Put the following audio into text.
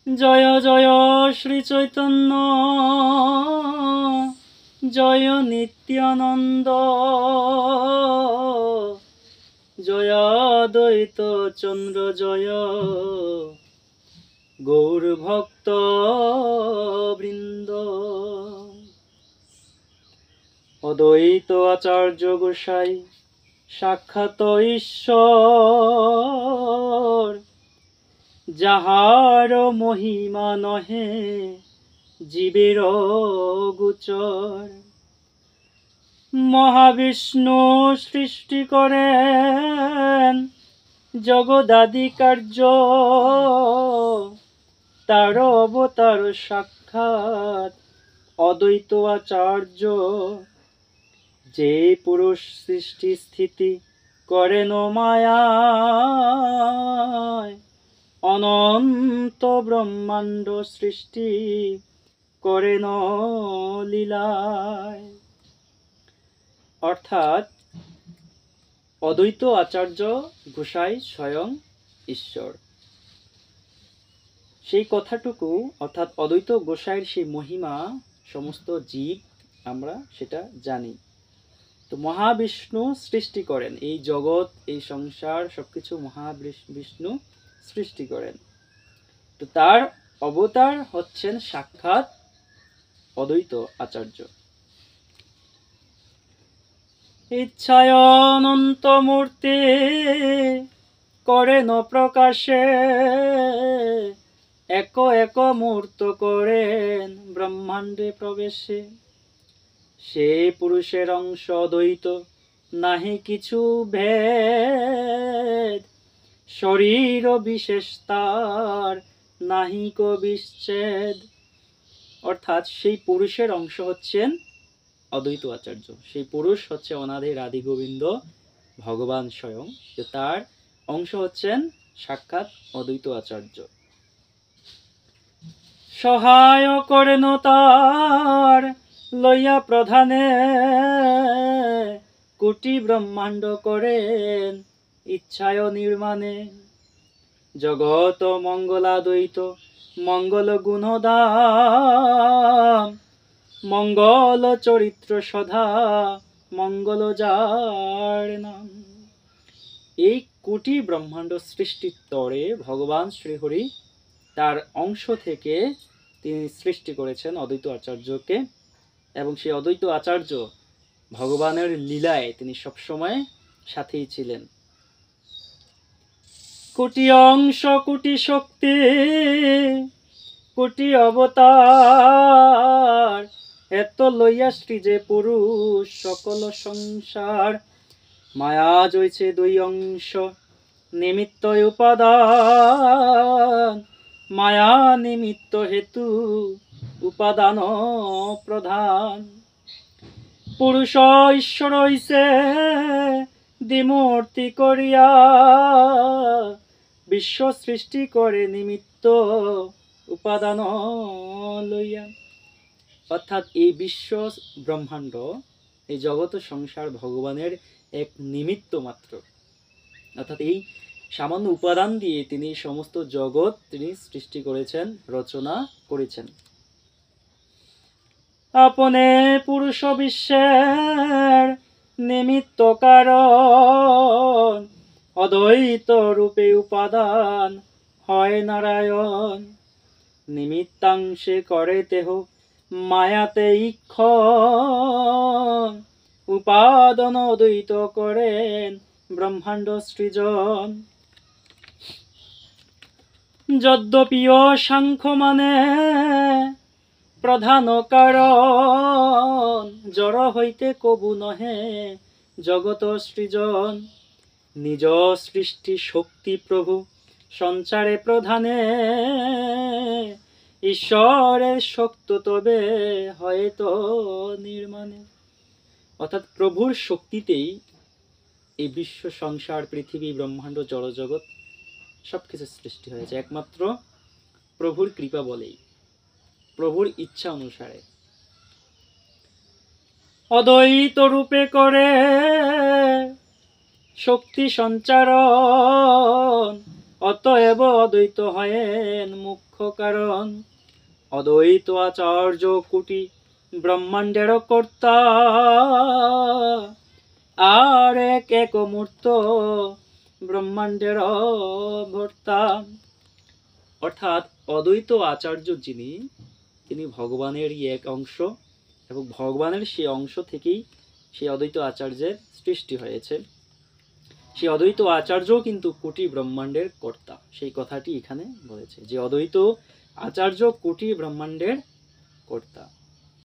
জয় জয় শ্রী চৈতন্য জয় নিত্যানন্দ জয় দ্বৈত চন্দ্র জয় গৌর ভক্ত বৃন্দ। অদ্বৈত আচার্য গোসাই সাক্ষাৎ ঈশ্বর, যাহার মহিমা নহে জীবের গোচর। মহাবিষ্ণু সৃষ্টি করেন জগদাদি কার্য, তার অবতার সাক্ষাৎ অদ্বৈত আচার্য। যে পুরুষ সৃষ্টি স্থিতি করেন মায়ায়, অনন্ত ব্রহ্মাণ্ড সৃষ্টি করেন লীলায়। অর্থাৎ অদ্বৈত আচার্য গোসাই স্বয়ং ঈশ্বর। সেই কথাটুকু অর্থাৎ অদ্বৈত গোসাইয়ের সেই মহিমা সমস্ত জীব আমরা সেটা জানি। তো মহাবিষ্ণু সৃষ্টি করেন এই জগৎ, এই সংসার সবকিছু মহাবিষ্ণু সৃষ্টি করেন। তো তার অবতার হচ্ছেন সাক্ষাৎ অদ্বৈত আচার্য। ইচ্ছায় অনন্ত মূর্তি করেন প্রকাশে, এক এক মূর্ত করেন ব্রহ্মাণ্ডে প্রবেশে। সে পুরুষের অংশ দ্বৈত, নাহি কিছু ভেদ, শরীর বিশেষ তার নাহি কো বিচ্ছেদ। অর্থাৎ সেই পুরুষের অংশ হচ্ছেন অদ্বৈত আচার্য। সেই পুরুষ হচ্ছে অনাদির আদি গোবিন্দ ভগবান স্বয়ং, তার অংশ হচ্ছেন সাক্ষাৎ অদ্বৈত আচার্য। সহায় করেন তার লইয়া প্রধানে, কোটি ব্রহ্মাণ্ড করেন ইচ্ছায় নির্মাণে। জগত মঙ্গলাদ্বৈত মঙ্গল গুণদাম, মঙ্গল চরিত্র সদা মঙ্গল যার নাম। এই কোটি ব্রহ্মাণ্ড সৃষ্টির তরে ভগবান শ্রীহরি তার অংশ থেকে তিনি সৃষ্টি করেছেন অদ্বৈত আচার্যকে, এবং সেই অদ্বৈত আচার্য ভগবানের লীলায় তিনি সবসময় সাথেই ছিলেন। কোটি অংশ কোটি শক্তি কোটি অবতার, এত লইয়া সৃজে পুরুষ সকল সংসার। মায়া জয়ছে দুই অংশ নিমিত্ত উপাদান, মায়া নিমিত্ত হেতু উপাদান প্রধান। পুরুষ ঈশ্বর হইছে দ্বিমূর্তি করিয়া, বিশ্ব সৃষ্টি করে নিমিত্ত উপাদান লইয়া। অর্থাৎ এই বিশ্ব ব্রহ্মাণ্ড, এই জগৎ সংসার ভগবানের এক নিমিত্ত মাত্র। অর্থাৎ এই সামান্য উপাদান দিয়ে তিনি সমস্ত জগৎ তিনি সৃষ্টি করেছেন, রচনা করেছেন। আপনে পুরুষ বিশ্বের নিমিত্ত কারণ, অদ্বৈত রূপে উপাদান হয় নারায়ণ। নিমিত্তাংশে করে তেহ মায়াতে ইক্ষণ, উপাদান অদ্বৈত করেন ব্রহ্মাণ্ড সৃজন। যদ্যপিও সাংখ্য মানে প্রধান কারণ, জড় হইতে কবু নহে জগত সৃজন। নিজ সৃষ্টি শক্তি প্রভু সঞ্চারে প্রধানে, ঈশ্বরের শক্ত তবে হয়তো নির্মাণে। অর্থাৎ প্রভুর শক্তিতেই এই বিশ্ব সংসার পৃথিবী ব্রহ্মাণ্ড জড়জগৎ সবকিছু সৃষ্টি হয়েছে একমাত্র প্রভুর কৃপা বলেই, প্রভুর ইচ্ছা অনুসারে। অদ্বৈত রূপে করে শক্তি সঞ্চারণ, অতএব অদ্বৈত হয়েন মুখ্য কারণ। অদ্বৈত আচার্য কোটি ব্রহ্মাণ্ডের কর্তা, আর এক এক মূর্ত ব্রহ্মাণ্ডের ভর্তা। অর্থাৎ অদ্বৈত আচার্য যিনি, তিনি ভগবানেরই এক অংশ, এবং ভগবানের সেই অংশ থেকেই সেই অদ্বৈত আচার্যের সৃষ্টি হয়েছে। সেই অদ্বৈত আচার্যও কিন্তু কোটি ব্রহ্মাণ্ডের কর্তা, সেই কথাটি এখানে বলেছে যে অদ্বৈত আচার্য কোটি ব্রহ্মাণ্ডের কর্তা।